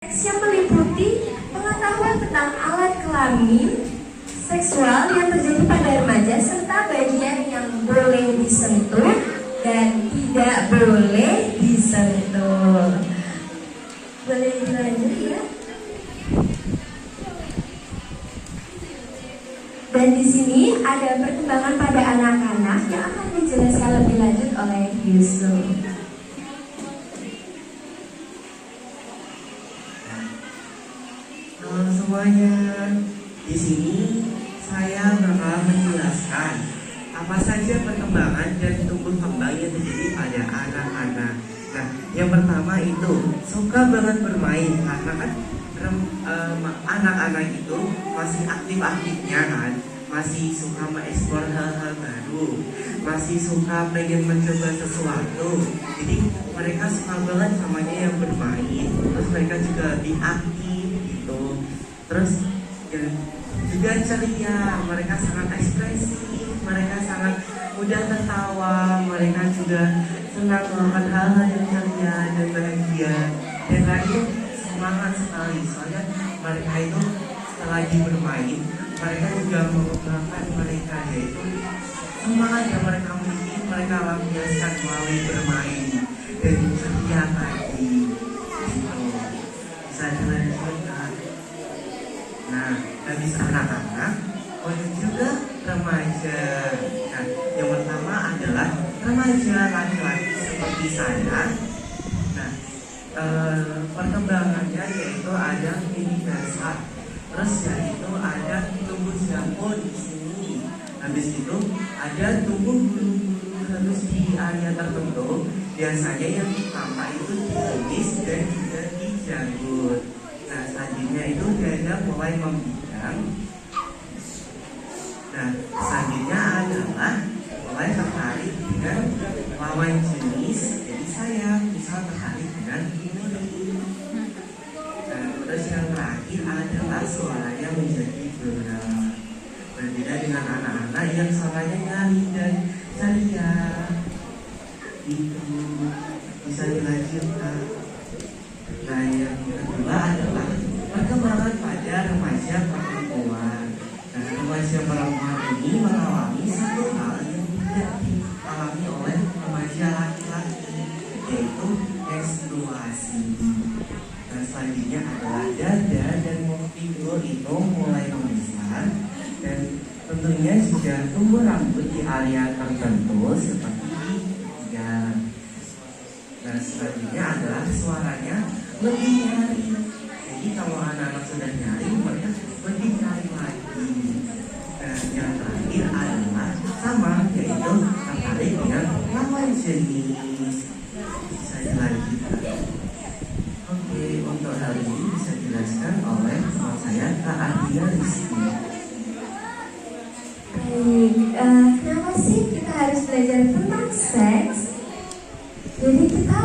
Yang meliputi pengetahuan tentang alat kelamin seksual yang terjadi pada remaja serta bagian yang boleh disentuh dan tidak boleh disentuh. Boleh dilanjut ya? Dan di sini ada perkembangan pada anak-anak yang akan dijelaskan lebih lanjut oleh Yusuf. Halo semuanya, di sini saya bakal menjelaskan apa saja perkembangan dan tumbuh kembang yang terjadi pada anak-anak. Nah, yang pertama itu suka banget bermain karena kan anak-anak itu masih aktif-aktifnya kan, masih suka mengeksplor hal-hal baru, masih suka pengen mencoba sesuatu. Jadi mereka suka banget namanya yang bermain, terus mereka juga lebih aktif gitu. Terus ya, juga ceria, mereka sangat ekspresif, mereka sangat mudah tertawa, mereka juga senang melakukan hal-hal yang ceria dan bahagia. Dan lagi semangat sekali, soalnya mereka itu selagi bermain, mereka juga mengembangkan mereka, yaitu semangat yang mereka miliki, mereka lampiaskan melalui bermain dan ceria tadi gitu. Bisa dilanjutkan. Nah, habis anak-anak, ada juga remaja. Nah, yang pertama adalah remaja laki-laki seperti saya. Nah, perkembangannya yaitu ada mini dasar, terus yaitu ada tumbuh jamur di sini. Habis itu ada tumbuh bulu-bulu halus di area tertentu. Biasanya yang pertama itu di kumis dan juga di janggut. Nah, selanjutnya itu dada mulai membidang. Nah, selanjutnya adalah mulai tertarik dengan lawan jenis. Jadi saya bisa tertarik dengan ini. Nah, terus yang terakhir adalah suaranya menjadi berat. Berbeda dengan anak-anak yang suaranya nyaring dan ceria. Itu bisa dilanjutkan. Nah, yang kedua adalah perkembangan pada remaja perempuan. Nah, remaja perempuan ini mengalami satu hal yang tidak dialami oleh remaja laki-laki, yaitu menstruasi. Nah, selanjutnya adalah dada dan pinggul itu mulai membesar, dan tentunya juga tumbuh rambut di area tertentu seperti hidung. Nah, selanjutnya adalah suaranya lebih nyaring. Jadi kalau anak-anak sudah nyaring, mereka lebih nyaring lagi. Dan yang terakhir adalah sama, yaitu tertarik dengan lawan jenis. Bisa dilanjutkan. Oke, untuk hal ini bisa dijelaskan oleh teman saya, Kak Ardia Rizky. Baik, kenapa sih kita harus belajar tentang seks? Jadi kita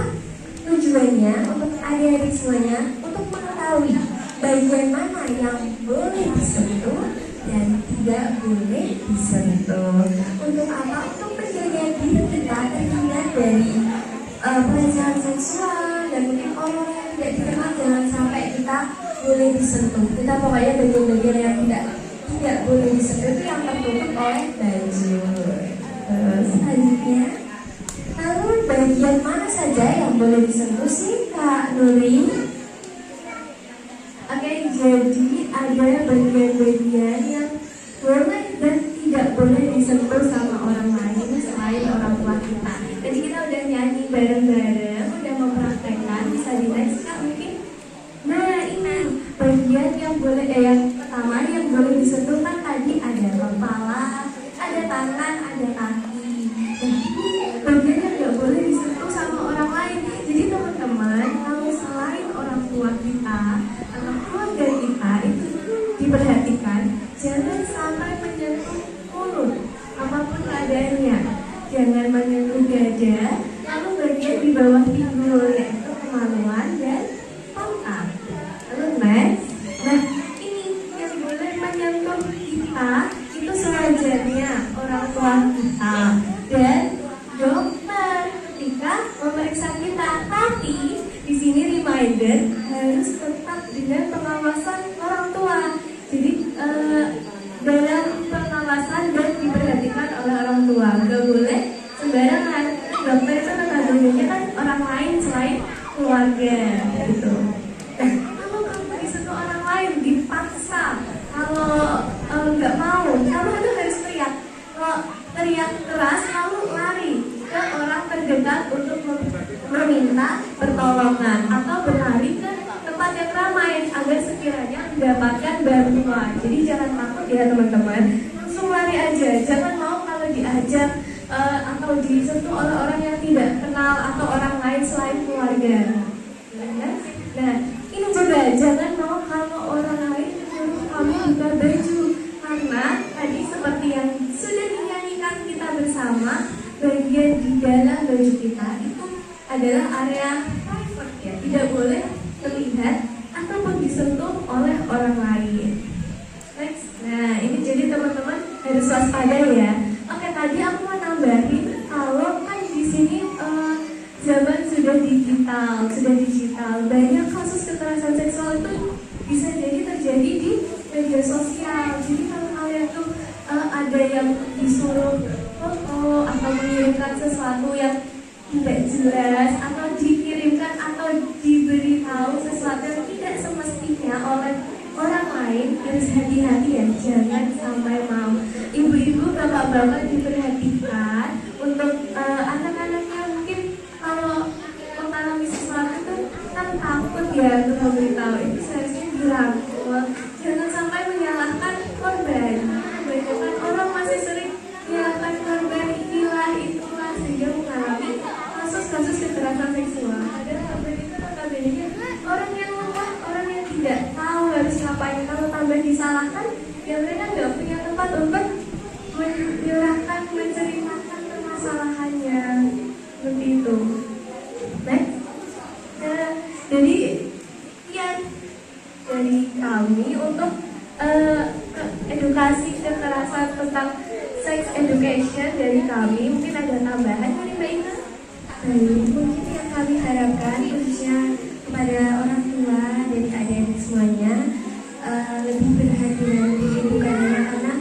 tujuannya untuk adik-adik semuanya untuk mengetahui bagian mana yang boleh disentuh dan tidak boleh disentuh. Untuk apa? Untuk menjaga diri kita terhindar dari pelecehan seksual dan mungkin orang yang tidak dikenal, jangan sampai kita boleh disentuh. Kita pokoknya bagian-bagian yang tidak boleh disentuh itu yang tertutup oleh baju. Selanjutnya, lalu bagian mana saja yang boleh disentuh sih Kak Nuri? Oke, jadi ada bagian-bagian yang boleh dan tidak boleh disentuh sama orang lain selain orang tua kita. Jadi kita udah nyanyi bareng-bareng, udah mempraktekkan, bisa di next Kak mungkin. Nah, ini bagian yang boleh, yang pertama yang boleh disentuh kan tadi ada kepala, ada tangan, ada kaki. Bagian yang nggak boleh disentuh sama orang lain. Jadi teman-teman, kalau selain orang tua kita atau keluarga kita itu diperhatikan, jangan sampai menyentuh mulut apapun keadaannya. Jangan menyentuh dada, lalu bagian di bawah pinggul yaitu kemaluan dan pangkal. Lalu next, nah ini yang boleh menyentuh kita itu sewajarnya orang tua kita dan dokter ketika memeriksa kita. Tapi di sini reminder harus tetap dengan pengawasan orang tua. Jadi dalam pengawasan dan diperhatikan oleh orang tua, nggak boleh sembarangan. Dokter itu notabene kan orang lain selain keluarga gitu. Nah, kalau kamu disentuh orang lain dipaksa, kalau nggak mau, kamu itu harus teriak. Kalau teriak keras, kamu lari ke orang terdekat untuk meminta pertolongan atau berlari ke tempat yang ramai agar sekiranya mendapatkan bantuan. Jadi jangan takut ya teman-teman, langsung lari aja. Jangan mau kalau diajak atau disentuh oleh orang yang tidak kenal atau orang lain selain keluarga. Nah, ini juga jangan mau kalau orang lain menyuruh kamu buka baju, karena tadi seperti yang sudah dinyanyikan kita bersama, bagian di dalam baju kita itu adalah area private ya, tidak boleh terlihat ataupun disentuh oleh orang lain. Next. Nah, ini jadi teman-teman harus waspada ya. Oke, tadi aku mau nambahin kalau kan di sini zaman sudah digital, banyak kasus kekerasan seksual itu bisa jadi terjadi di media sosial. Jadi kalau kalian tuh ada yang disuruh foto atau mengirimkan sesuatu yang tidak jelas atau dikirimkan atau diberitahu sesuatu yang tidak semestinya oleh orang lain, harus hati-hati ya, jangan sampai mau. Ibu-ibu, bapak-bapak diperhatikan untuk anak-anaknya mungkin kalau mengalami sesuatu itu kan takut ya untuk memberitahu, itu seharusnya dirangkul, jangan sampai menyalahkan korban. Kebanyakan orang masih sering menyalahkan korban, inilah itulah, sehingga mengalami kasus-kasus kekerasan seksual. Ada korban itu notabene orang yang lemah, orang yang tidak tahu harus ngapain. Kalau tambah disalahkan, ya mereka nggak punya tempat untuk menyerahkan, menceritakan permasalahannya, seperti itu. Next. Jadi ya dari kami untuk edukasi kekerasan tentang sex education dari kami, mungkin ada tambahan dari Mbak Ina? Mungkin yang kami harapkan khususnya kepada orang tua dan adik-adik semuanya, lebih berhati-hati, bukan hanya karena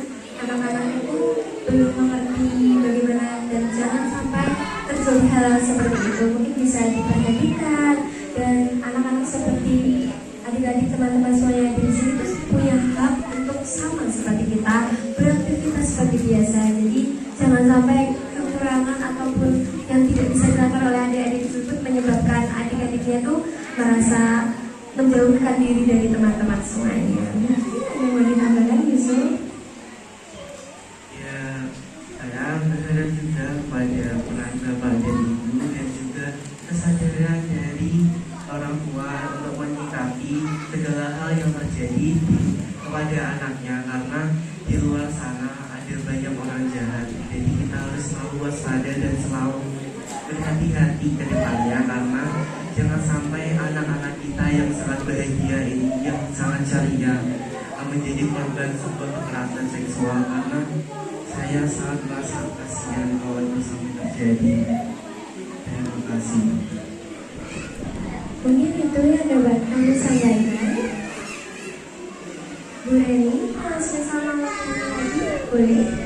anak-anak itu belum mengerti bagaimana, dan jangan sampai terjadi hal seperti itu. Mungkin bisa diperhatikan, dan anak-anak seperti adik-adik teman-teman semuanya di sini itu punya hak untuk sama seperti kita, beraktivitas seperti biasa. Jadi jangan sampai kekurangan ataupun yang tidak bisa dilakukan oleh adik-adik tersebut menyebabkan adik-adiknya tuh merasa menjauhkan diri dari teman-teman semuanya. Ada yang mau ditambahkan, Yusuf? Ya, saya berharap juga pada peran bapak dan ibu dan juga kesadaran dari orang tua untuk menyikapi segala hal yang terjadi kepada anaknya, karena di luar sana ada banyak orang jahat. Jadi kita harus selalu waspada dan selalu berhati-hati ke depannya, karena jangan sampai anak-anak kita yang sangat bahagia ini, yang sangat ceria, menjadi korban sebuah kekerasan seksual. Karena saya sangat merasa kasihan kalau itu sampai terjadi. Terima kasih. Mungkin itu yang dapat kami sampaikan. Bu Reni, kalau sama lagi boleh.